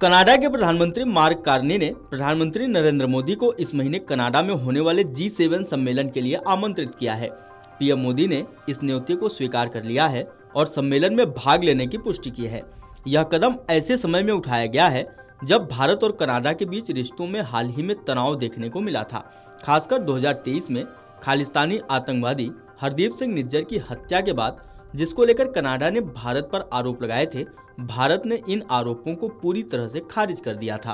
Canada के प्रधानमंत्री mark Carney ने प्रधानमंत्री नरेंद्र मोदी को इस महीने कनाडा में होने वाले G7 सम्मेलन के लिए आमंत्रित किया है। पीएम मोदी ने इस न्योते को स्वीकार कर लिया है और सम्मेलन में भाग लेने की पुष्टि की है। यह कदम ऐसे समय में उठाया गया है जब भारत और कनाडा के बीच रिश्तों में हाल ही में तनाव देखने को मिला था। खासकर 2023 में खालिस्तानी आतंकवादी हरदीप सिंह निज्जर की हत्या के बाद, जिसको लेकर कनाडा ने भारत पर आरोप लगाए थे। भारत ने इन आरोपों को पूरी तरह से खारिज कर दिया था।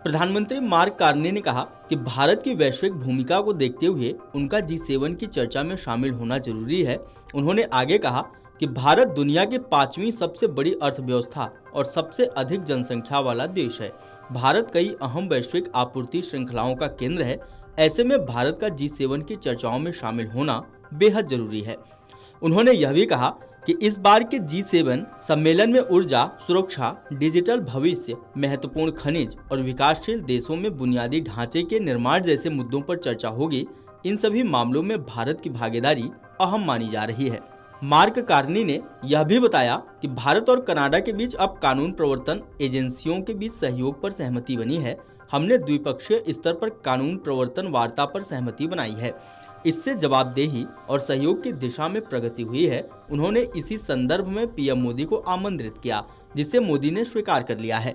प्रधानमंत्री मार्क कार्नी ने कहा कि भारत की वैश्विक भूमिका को देखते हुए उनका G7 की चर्चा में शामिल होना जरूरी है। उन्होंने आगे कहा कि भारत दुनिया की 5वीं सबसे बड़ी अर्थव्यवस्था और सबसे अधिक जनसंख्या वाला देश है। भारत कई अहम वैश्विक आपूर्ति श्रृंखलाओं का केंद्र है। ऐसे में भारत का G7 की चर्चाओं में शामिल होना बेहद जरूरी है। उन्होंने यह भी कहा कि इस बार के G7 सम्मेलन में ऊर्जा, सुरक्षा, डिजिटल भविष्य, महत्वपूर्ण खनिज और विकासशील देशों में बुनियादी ढांचे के निर्माण जैसे मुद्दों पर चर्चा होगी। इन सभी मामलों में भारत की भागीदारी अहम मानी जा रही है। मार्क कार्नी ने यह भी बताया कि भारत और कनाडा के बीच अब कानून प्रवर्तन एजेंसियों के बीच सहयोग पर सहमति बनी है। हमने द्विपक्षीय स्तर पर कानून प्रवर्तन वार्ता पर सहमति बनाई है। इससे जवाबदेही और सहयोग की दिशा में प्रगति हुई है। उन्होंने इसी संदर्भ में पीएम मोदी को आमंत्रित किया, जिसे मोदी ने स्वीकार कर लिया है।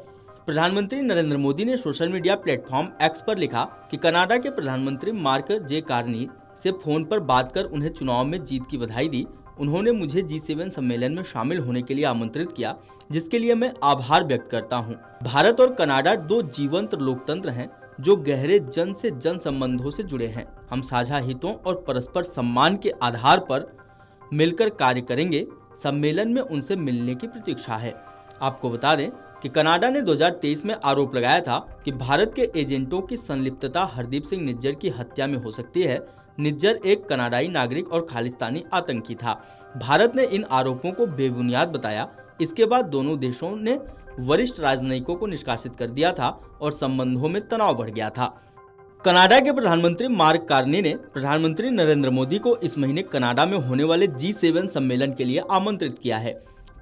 प्रधानमंत्री नरेंद्र मोदी ने सोशल मीडिया प्लेटफॉर्म एक्स पर लिखा कि कनाडा के प्रधानमंत्री मार्क जे कार्नी से फोन पर बात कर उन्हें चुनाव में जीत की बधाई दी। उन्होंने मुझे G7 सम्मेलन में शामिल होने के लिए आमंत्रित किया, जिसके लिए मैं आभार व्यक्त करता हूँ। भारत और कनाडा दो जीवंत लोकतंत्र हैं जो गहरे जन से जन संबंधों से जुड़े हैं। हम साझा हितों और परस्पर सम्मान के आधार पर मिलकर कार्य करेंगे। सम्मेलन में उनसे मिलने की प्रतीक्षा है। आपको बता दें कि कनाडा ने 2023 में आरोप लगाया था कि भारत के एजेंटों की संलिप्तता हरदीप सिंह निज्जर की हत्या में हो सकती है। निज्जर एक कनाडाई नागरिक और खालिस्तानी आतंकी था। भारत ने इन आरोपों को बेबुनियाद बताया। इसके बाद दोनों देशों ने वरिष्ठ राजनयिकों को निष्कासित कर दिया था और संबंधों में तनाव बढ़ गया था। कनाडा के प्रधानमंत्री मार्क कार्नी ने प्रधानमंत्री नरेंद्र मोदी को इस महीने कनाडा में होने वाले G7 सम्मेलन के लिए आमंत्रित किया है।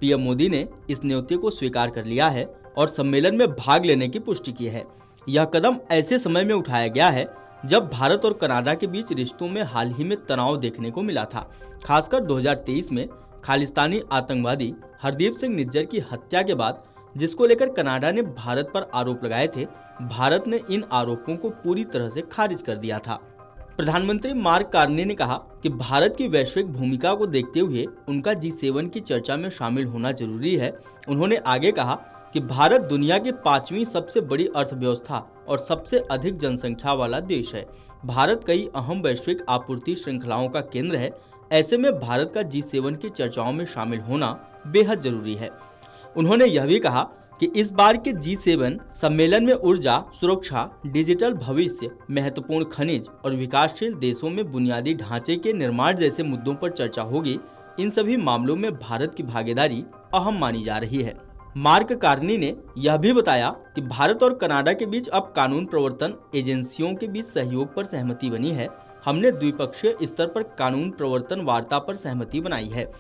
पीएम मोदी ने इस न्योते को स्वीकार कर लिया है और सम्मेलन में भाग लेने की पुष्टि की है। यह कदम ऐसे समय में उठाया गया है जब भारत और कनाडा के बीच रिश्तों में हाल ही में तनाव देखने को मिला था। खासकर 2023 में खालिस्तानी आतंकवादी हरदीप सिंह निज्जर की हत्या के बाद, जिसको लेकर कनाडा ने भारत पर आरोप लगाए थे। भारत ने इन आरोपों को पूरी तरह से खारिज कर दिया था। प्रधानमंत्री मार्क कार्नी ने कहा कि भारत की वैश्विक भूमिका को देखते हुए उनका G7 की चर्चा में शामिल होना जरूरी है। उन्होंने आगे कहा कि भारत दुनिया की 5वीं सबसे बड़ी अर्थव्यवस्था और सबसे अधिक जनसंख्या वाला देश है। भारत कई अहम वैश्विक आपूर्ति श्रृंखलाओं का केंद्र है। ऐसे में भारत का G7 की चर्चाओं में शामिल होना बेहद जरूरी है। उन्होंने यह भी कहा कि इस बार के G7 सम्मेलन में ऊर्जा, सुरक्षा, डिजिटल भविष्य, महत्वपूर्ण खनिज और विकासशील देशों में बुनियादी ढांचे के निर्माण जैसे मुद्दों पर चर्चा होगी। इन सभी मामलों में भारत की भागीदारी अहम मानी जा रही है। मार्क कार्नी ने यह भी बताया कि भारत और कनाडा के बीच अब कानून प्रवर्तन एजेंसियों के बीच सहयोग पर सहमति बनी है। हमने द्विपक्षीय स्तर पर कानून प्रवर्तन वार्ता पर सहमति बनाई है।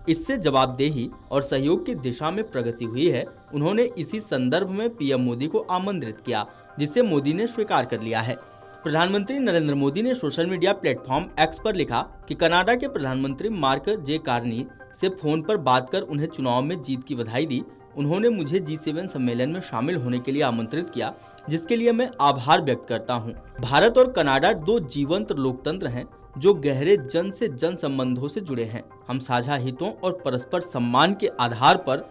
इससे जवाबदेही और सहयोग की दिशा में प्रगति हुई है। उन्होंने इसी संदर्भ में पीएम मोदी को आमंत्रित किया, जिसे मोदी ने स्वीकार कर लिया है। प्रधानमंत्री नरेंद्र मोदी ने सोशल मीडिया प्लेटफॉर्म एक्स पर लिखा कि कनाडा के प्रधानमंत्री मार्क जे कार्नी से फोन पर बात कर उन्हें चुनाव में जीत की बधाई दी। उन्होंने मुझे G7 सम्मेलन में शामिल होने के लिए आमंत्रित किया, जिसके लिए मैं आभार व्यक्त करता हूं। भारत और कनाडा दो जीवंत लोकतंत्र हैं जो गहरे जन से जन संबंधों से जुड़े हैं। हम साझा हितों और परस्पर सम्मान के आधार पर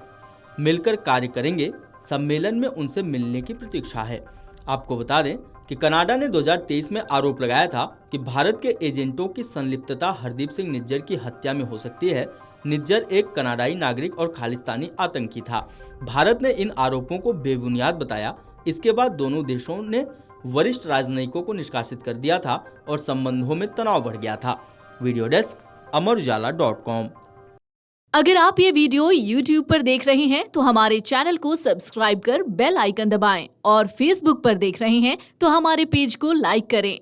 मिलकर कार्य करेंगे। सम्मेलन में उनसे मिलने की प्रतीक्षा है। आपको बता दें कि कनाडा ने 2023 में आरोप लगाया था कि भारत के एजेंटों की संलिप्तता हरदीप सिंह निज्जर की हत्या में हो सकती है। निज्जर एक कनाडाई नागरिक और खालिस्तानी आतंकी था। भारत ने इन आरोपों को बेबुनियाद बताया। इसके बाद दोनों देशों ने वरिष्ठ राजनयिकों को निष्कासित कर दिया था और संबंधों में तनाव बढ़ गया था। वीडियो डेस्क अमरउजाला.com। अगर आप ये वीडियो YouTube पर देख रहे हैं तो हमारे चैनल को सब्सक्राइब कर बेल आइकन दबाएं और Facebook पर देख रहे हैं तो हमारे पेज को लाइक करें।